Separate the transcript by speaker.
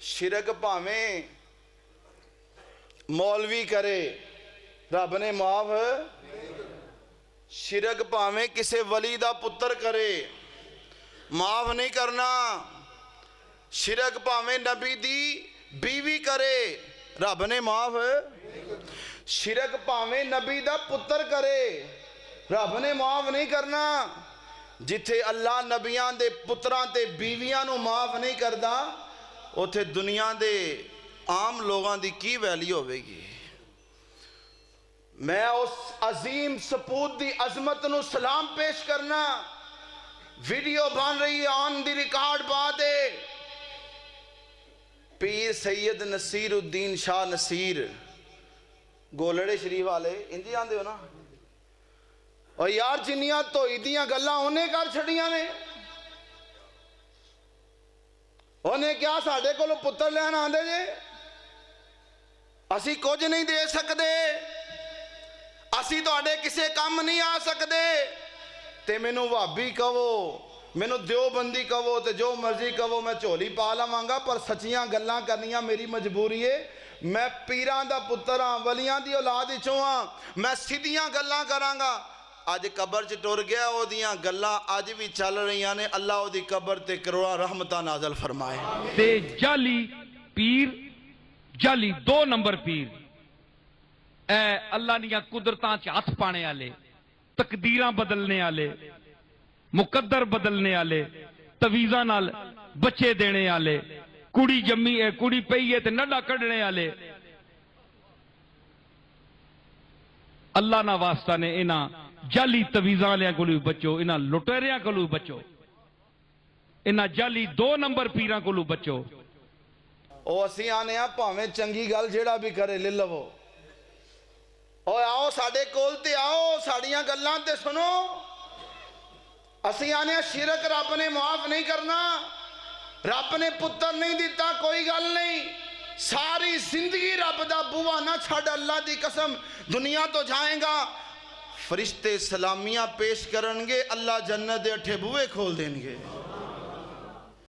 Speaker 1: شرک پاویں مولوی کرے رب نے معاف شرک پاویں کسے ولی دا پتر کرے معاف نہیں کرنا شرک پاویں نبی دی بیوی کرے رب نے معاف شرک پاویں نبی دا پتر کرے رب نے معاف نہیں کرنا جتھے اللہ نبیاں دے پتراں تے بیویاں نو معاف نہیں کردا اوتھے دنیا دے عام لوگاں دی کی ویلیو ہوئے گی میں اس عظیم سپوت دی عظمت نو سلام پیش کرنا ویڈیو بن رہی ہے آن دی ریکارڈ بات ہے پیر سید نصیر الدین شاہ نصیر گولڑے شریف والے انجی آندے ہو نا اور یار جنیاں تو ایدیاں گلہ انہیں کر چھڑیاں نے انہیں کیا ساڑھے کو لو پتر لین آندے جے اسی کچھ نہیں دے سکدے اسی تو آڑے کسے کام نہیں آ سکدے تے میں نو وابی کہو میں نو دیو بندی کہو تے جو مرضی کہو میں چولی پالا مانگا پر سچیاں گلاں کرنیاں میری مجبوری ہے میں پیران دا پتر ہاں ولیاں دی اولاد چوں ہاں میں سیدھیاں گلاں کرانگا آج قبر چ ٹر گیا او دیاں گلاں آج بھی چل رہی ہیں اللہ او دی قبر تے کروڑا رحمتہ نازل فرمائے
Speaker 2: تے جعلی پیر جعلی 2 نمبر پیر اے اللہ نیا قدرتاں چ ہاتھ پانے والے تقدیراں بدلنے والے مقدر بدلنے والے تویزاں نال بچے دینے والے کڑی جمی ہے کڑی پئی ہے تے نڈا کڈنے والے اللہ نہ واسطہ نے انہاں جعلی تویزاں والے کولوں بچو انہاں لٹیریاں کولوں بچو انہاں جعلی 2 نمبر پیراں کولوں بچو
Speaker 1: او اسی آنے ہاں پاویں چنگی گل جیڑا بھی کرے لے لو او آؤ ساڑے کول تے آؤ ساڑیاں گلاں تے سنو اسی آنے ہاں شرک رب نے معاف نہیں کرنا رب نے پتر نہیں دیتا کوئی گل نہیں ساری زندگی رب دا بوا نہ چھڑ اللہ دی قسم دنیا تو جائیں گا فرشتے سلامیاں پیش کرنگے اللہ جنت دے 8 بوئے کھول دیں گے